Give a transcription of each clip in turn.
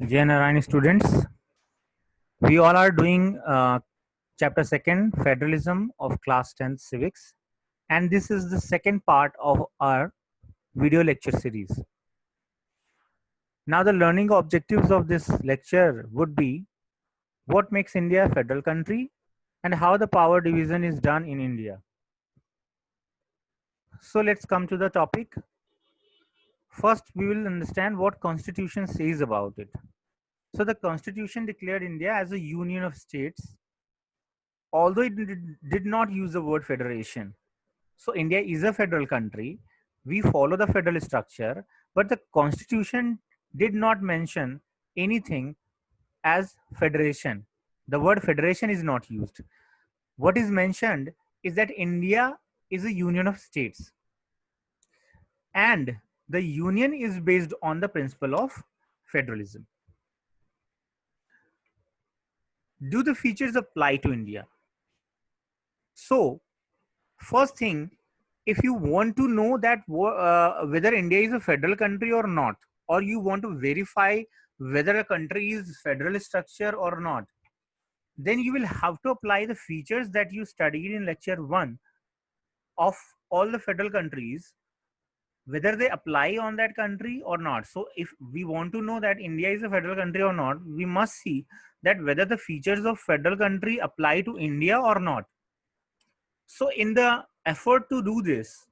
Jai Narayani students, we all are doing chapter 2nd, Federalism of class 10th civics, and this is the second part of our video lecture series. Now the learning objectives of this lecture would be what makes India a federal country and how the power division is done in India. So let's come to the topic. First, we will understand what constitution says about it. So the constitution declared India as a union of states, although it did not use the word federation. So India is a federal country. We follow the federal structure, but the constitution did not mention anything as federation. The word federation is not used. What is mentioned is that India is a union of states, and the union is based on the principle of federalism. Do the features apply to India? So, first thing, if you want to know that whether India is a federal country or not, or you want to verify whether a country is federal structure or not, then you will have to apply the features that you studied in lecture 1 of all the federal countries, whether they apply on that country or not. So if we want to know that India is a federal country or not, we must see that whether the features of federal country apply to India or not. So in the effort to do this,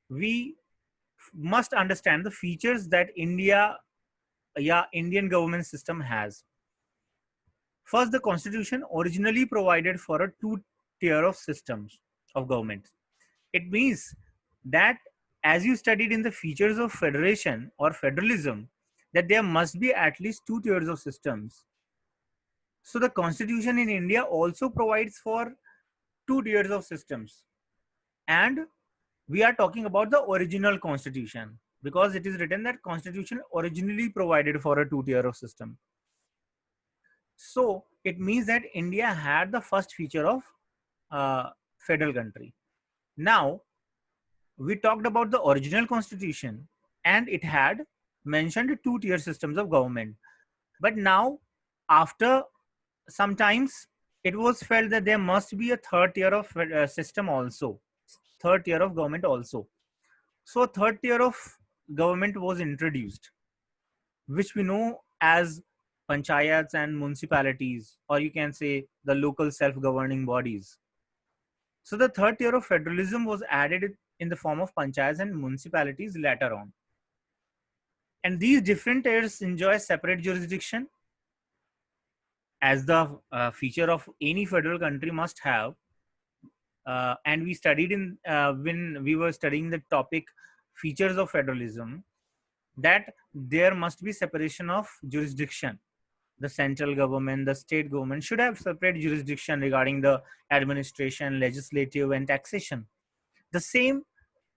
we must understand the features that Indian government system has. First, the constitution originally provided for a two-tier of systems of government. It means that as you studied in the features of federation or federalism, that there must be at least two tiers of systems. So the constitution in India also provides for two tiers of systems. And we are talking about the original constitution because it is written that constitution originally provided for a two-tier of system. So it means that India had the first feature of federal country. Now we talked about the original constitution and it had mentioned two-tier systems of government. But now after sometimes it was felt that there must be a third tier of system also, third tier of government also. So third tier of government was introduced, which we know as panchayats and municipalities, or you can say the local self-governing bodies. So the third tier of federalism was added in the form of panchayats and municipalities later on. And these different tiers enjoy separate jurisdiction as the feature of any federal country must have. And we studied in when we were studying the topic features of federalism, that there must be separation of jurisdiction. The central government, the state government should have separate jurisdiction regarding the administration, legislative, and taxation. The same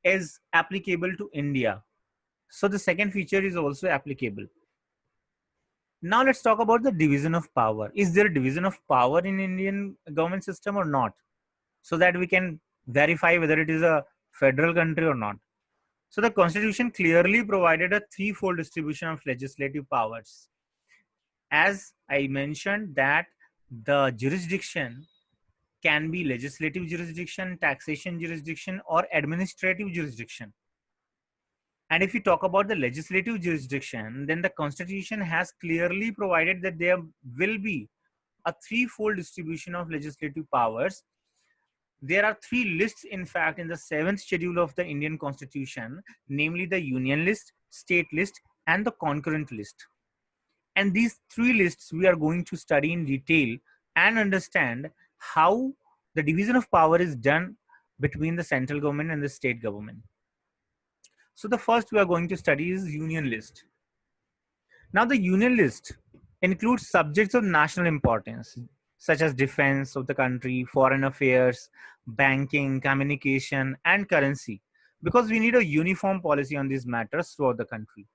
is applicable to India. So the second feature is also applicable. Now let's talk about the division of power. Is there a division of power in Indian government system or not? So that we can verify whether it is a federal country or not. So the constitution clearly provided a threefold distribution of legislative powers. As I mentioned that the jurisdiction can be legislative jurisdiction, taxation jurisdiction, or administrative jurisdiction. And if you talk about the legislative jurisdiction, then the constitution has clearly provided that there will be a threefold distribution of legislative powers. There are three lists, in fact, in the 7th schedule of the Indian Constitution, namely the union list, state list, and the concurrent list. And these three lists we are going to study in detail and understand how the division of power is done between the central government and the state government. So the first we are going to study is union list. Now the union list includes subjects of national importance such as defense of the country, foreign affairs, banking, communication, and currency, because we need a uniform policy on these matters throughout the country.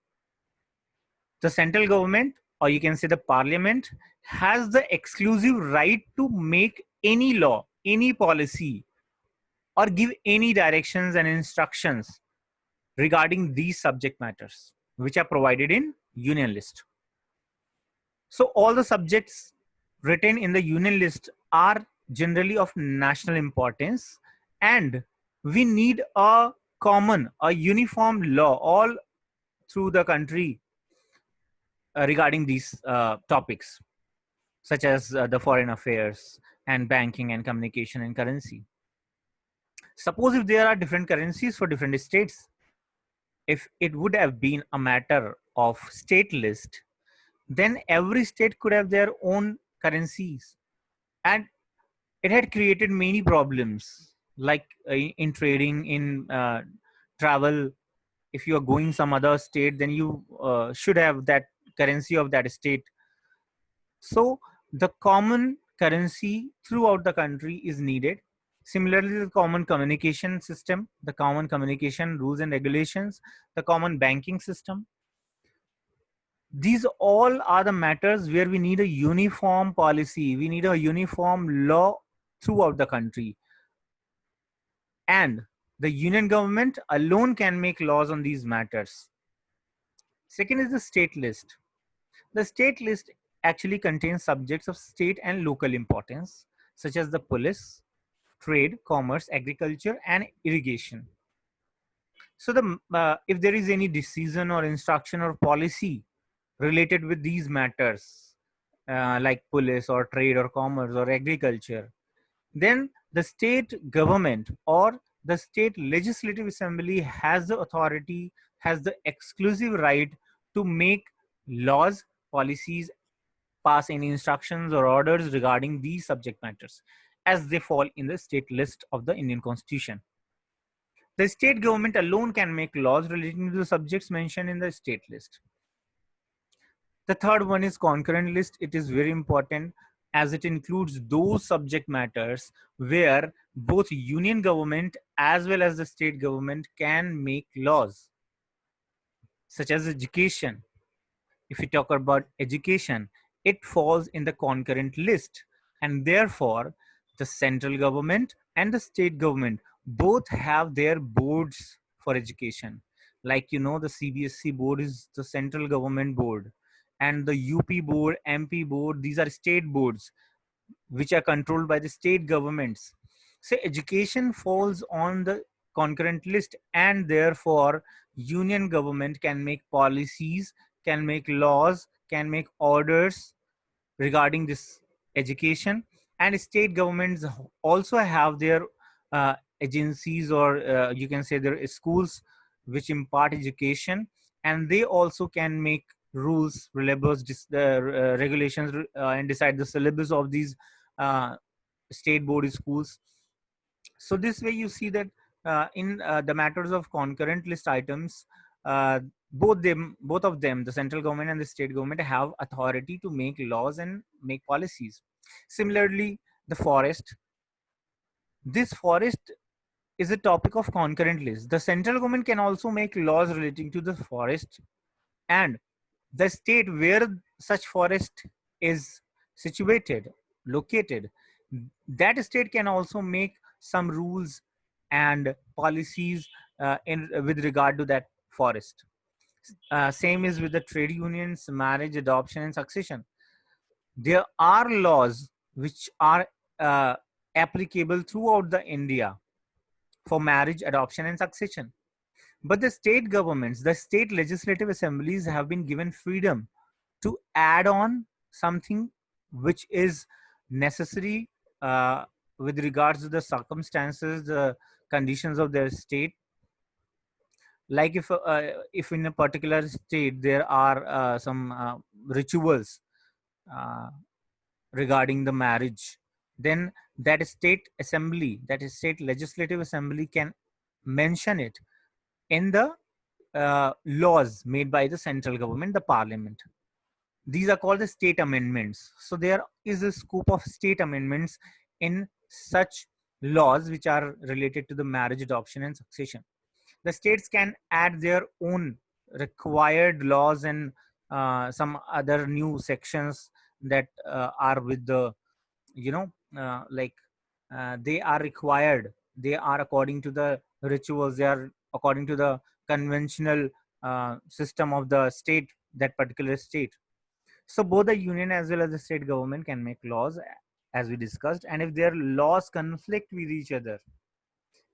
The central government, or you can say the parliament, has the exclusive right to make any law, any policy, or give any directions and instructions regarding these subject matters, which are provided in union list. So all the subjects written in the union list are generally of national importance, and we need a common, a uniform law all through the country regarding these topics, such as the foreign affairs and banking and communication and currency. Suppose if there are different currencies for different states, if it would have been a matter of state list, then every state could have their own currencies, and it had created many problems, like in trading, in travel. If you are going some other state, then you should have that currency of that state. So the common currency throughout the country is needed. Similarly, the common communication system, the common communication rules and regulations, the common banking system, these all are the matters where we need a uniform policy, we need a uniform law throughout the country. And the union government alone can make laws on these matters. Second is the state list. The state list actually contains subjects of state and local importance, such as the police, trade, commerce, agriculture, and irrigation. So, if there is any decision or instruction or policy related with these matters, like police or trade or commerce or agriculture, then the state government or the state legislative assembly has the authority, has the exclusive right to make laws, policies, pass any instructions or orders regarding these subject matters as they fall in the state list of the Indian Constitution. The state government alone can make laws relating to the subjects mentioned in the state list. The third one is concurrent list. It is very important as it includes those subject matters where both union government as well as the state government can make laws, such as education. If we talk about education, it falls in the concurrent list, and therefore the central government and the state government both have their boards for education. Like, you know, the CBSE board is the central government board, and the UP board, MP board, these are state boards which are controlled by the state governments. So education falls on the concurrent list, and therefore union government can make policies, can make laws, can make orders regarding this education. And state governments also have their agencies, or you can say their schools which impart education, and they also can make rules, syllabus, regulations, and decide the syllabus of these uh, state board schools. So this way you see that in the matters of concurrent list items, uh, both of them, the central government and the state government, have authority to make laws and make policies. Similarly, the forest, this forest is a topic of concurrent list. The central government can also make laws relating to the forest, and the state where such forest is situated, located, that state can also make some rules and policies in with regard to that forest. Same is with the trade unions, marriage, adoption, and succession. There are laws which are uh, applicable throughout the India for marriage, adoption, and succession. But the state governments, the state legislative assemblies have been given freedom to add on something which is necessary uh, with regards to the circumstances, the conditions of their state. Like if in a particular state there are some rituals uh, regarding the marriage, then that state assembly, that is state legislative assembly, can mention it in the laws made by the central government, the parliament. These are called the state amendments. So there is a scope of state amendments in such laws which are related to the marriage, adoption, and succession. The states can add their own required laws and some other new sections that are with the, you know, like they are required, they are according to the rituals, they are according to the conventional system of the state, that particular state. So both the union as well as the state government can make laws, as we discussed, and if their laws conflict with each other,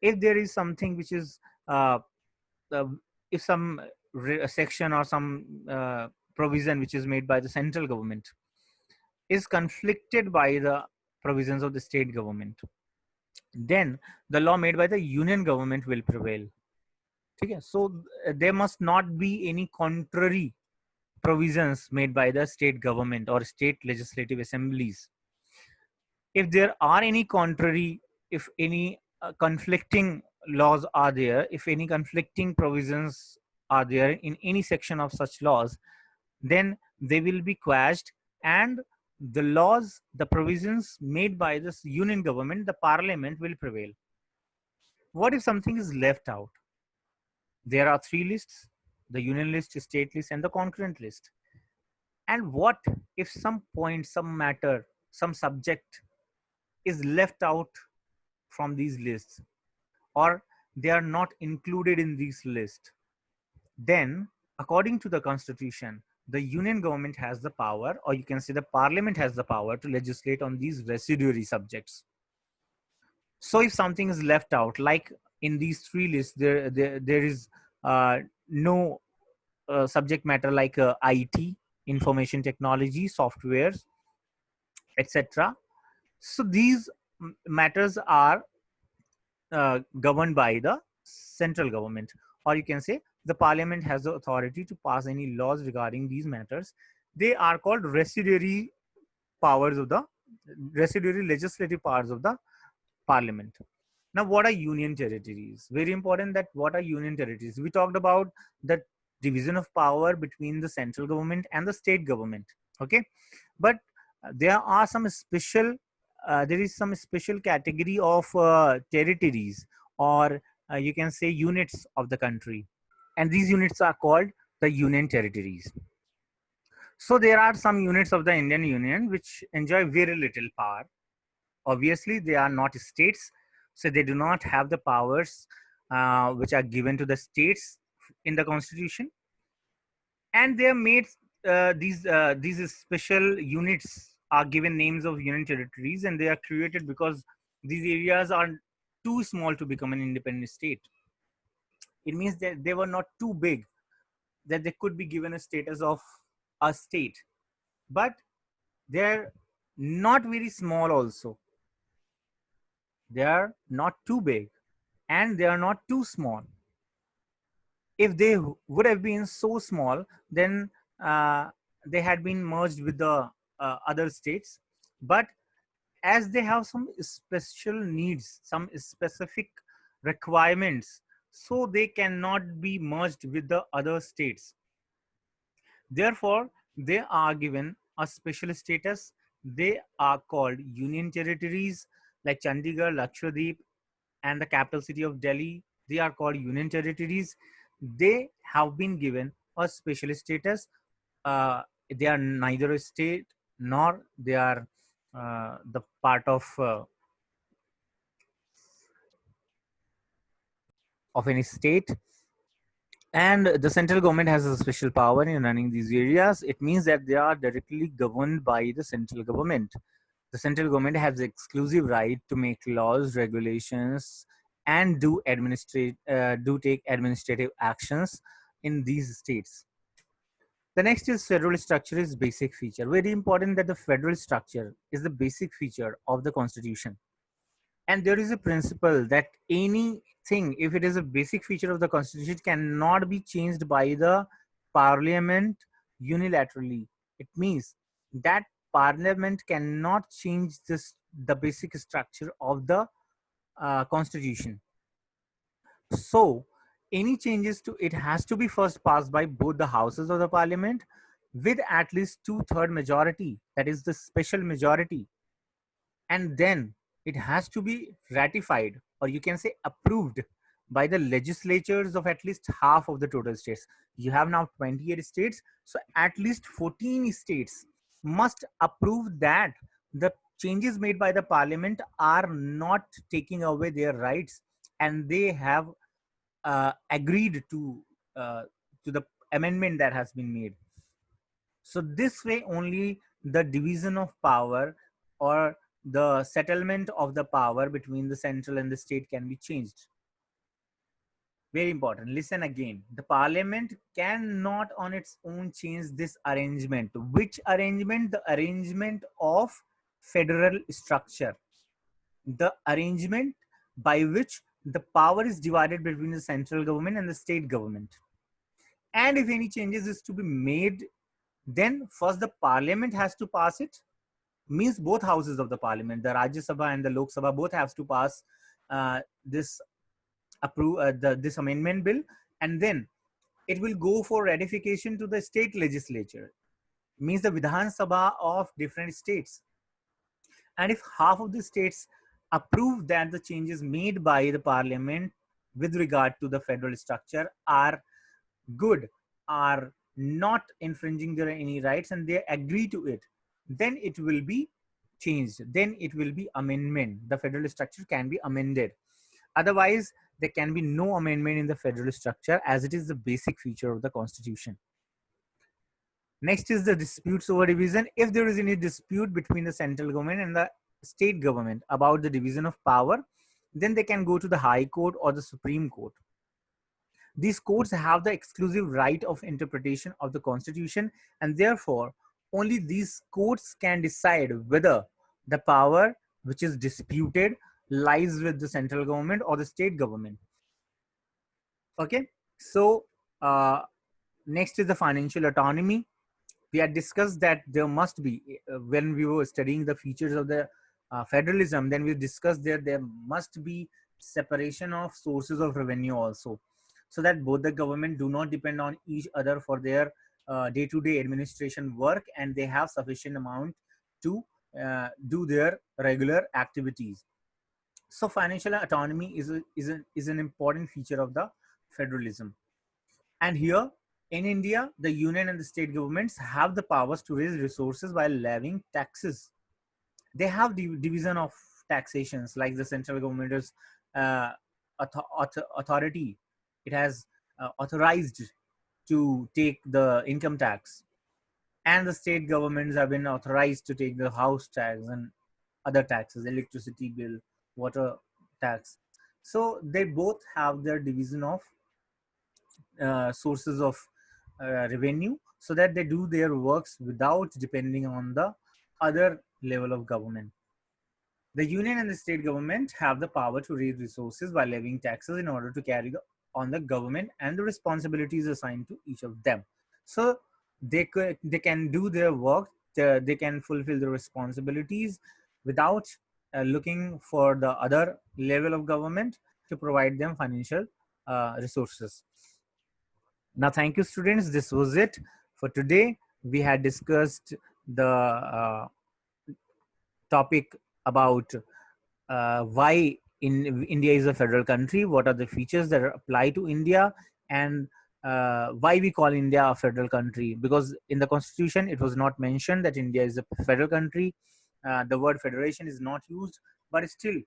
if there is something which is uh, uh, if some section or some provision which is made by the central government is conflicted by the provisions of the state government, then the law made by the union government will prevail. Okay? So there must not be any contrary provisions made by the state government or state legislative assemblies. If there are any contrary, if any conflicting laws are there, if any conflicting provisions are there in any section of such laws, then they will be quashed, and the laws, the provisions made by this union government, the parliament, will prevail. What if something is left out? There are three lists: the union list, state list, and the concurrent list. And what if some point, some matter, some subject is left out from these lists, or they are not included in these lists? Then, according to the constitution, the union government has the power, or you can say the parliament has the power, to legislate on these residuary subjects. So if something is left out, like in these three lists, there is no subject matter like IT, information technology, softwares, etc. So these matters are governed by the central government, or you can say the parliament has the authority to pass any laws regarding these matters. They are called residuary powers of the residuary legislative powers of the parliament. Now, what are union territories? Very important, that what are union territories? We talked about the division of power between the central government and the state government. Okay, but there are some special there is some special category of territories, or you can say units of the country, and these units are called the union territories. So there are some units of the Indian Union which enjoy very little power. Obviously, they are not states, so they do not have the powers which are given to the states in the constitution, and they are made these special units are given names of union territories, and they are created because these areas are too small to become an independent state. It means that they were not too big that they could be given a status of a state, but they're not very small also. They are not too big and they are not too small. If they would have been so small, then they had been merged with the other states. But as they have some special needs, some specific requirements, so they cannot be merged with the other states. Therefore, they are given a special status. They are called union territories, like Chandigarh, Lakshadweep, and the capital city of Delhi. They are called union territories. They have been given a special status. They are neither a state nor they are the part of any state. And the central government has a special power in running these areas. It means that they are directly governed by the central government. The central government has the exclusive right to make laws, regulations, and do take administrative actions in these states. The next is federal structure is basic feature. Very important that the federal structure is the basic feature of the constitution. And there is a principle that anything, if it is a basic feature of the constitution, cannot be changed by the parliament unilaterally. It means that parliament cannot change the basic structure of the constitution. So any changes to it has to be first passed by both the houses of the parliament with at least two-third majority, that is the special majority, and then it has to be ratified, or you can say approved, by the legislatures of at least half of the total states. You have now 28 states, so at least 14 states must approve that the changes made by the parliament are not taking away their rights, and they have agreed to the amendment that has been made. So this way only the division of power or the settlement of the power between the central and the state can be changed. Very important. Listen again. The parliament cannot on its own change this arrangement. Which arrangement? The arrangement of federal structure. The arrangement by which the power is divided between the central government and the state government. And if any changes is to be made, then first the parliament has to pass it. Means both houses of the parliament, the Rajya Sabha and the Lok Sabha, both have to pass this this amendment bill, and then it will go for ratification to the state legislature, means the Vidhan Sabha of different states. And if half of the states approve that the changes made by the parliament with regard to the federal structure are good, are not infringing their any rights, and they agree to it, then it will be changed. Then it will be amendment. The federal structure can be amended. Otherwise, there can be no amendment in the federal structure, as it is the basic feature of the constitution. Next is the disputes over division. If there is any dispute between the central government and the state government about the division of power, then they can go to the High Court or the Supreme Court. These courts have the exclusive right of interpretation of the constitution, and therefore only these courts can decide whether the power which is disputed lies with the central government or the state government. Okay, so next is the financial autonomy. We had discussed that there must be, when we were studying the features of the federalism, then we discussed that there must be separation of sources of revenue also, so that both the government do not depend on each other for their day-to-day administration work, and they have sufficient amount to do their regular activities. So financial autonomy is an important feature of the federalism. And here in India, the union and the state governments have the powers to raise resources while levying taxes. They have the division of taxations, like the central government is uh, authority. It has authorized to take the income tax, and the state governments have been authorized to take the house tax and other taxes, electricity bill, water tax. So they both have their division of sources of revenue, so that they do their works without depending on the other level of government. The union and the state government have the power to raise resources by levying taxes in order to carry on the government and the responsibilities assigned to each of them. So they can do their work, they can fulfill the responsibilities without looking for the other level of government to provide them financial resources. Now, thank you, students. This was it for today. We had discussed the topic about why India is a federal country, what are the features that apply to India, and why we call India a federal country. Because in the constitution, it was not mentioned that India is a federal country. The word federation is not used, but still,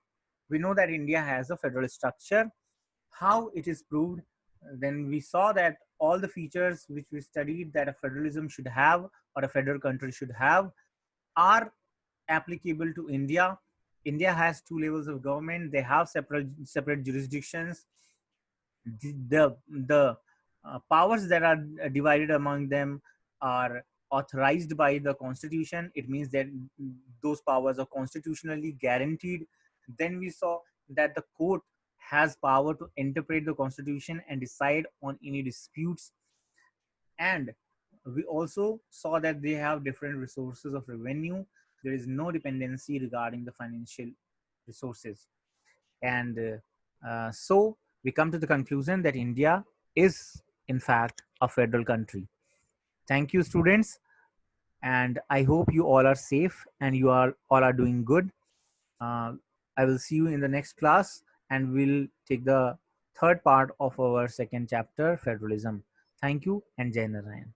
we know that India has a federal structure. How it is proved? Then we saw that all the features which we studied that a federalism should have or a federal country should have are applicable to India. India has two levels of government. They have separate jurisdictions. The powers that are divided among them are authorized by the constitution. It means that those powers are constitutionally guaranteed. Then we saw that the court has power to interpret the constitution and decide on any disputes. And we also saw that they have different resources of revenue. There is no dependency regarding the financial resources. And so we come to the conclusion that India is, in fact, a federal country. Thank you, students. And I hope you all are safe and you all are doing good. I will see you in the next class, and we'll take the third part of our second chapter, federalism. Thank you, and Jai Narayan.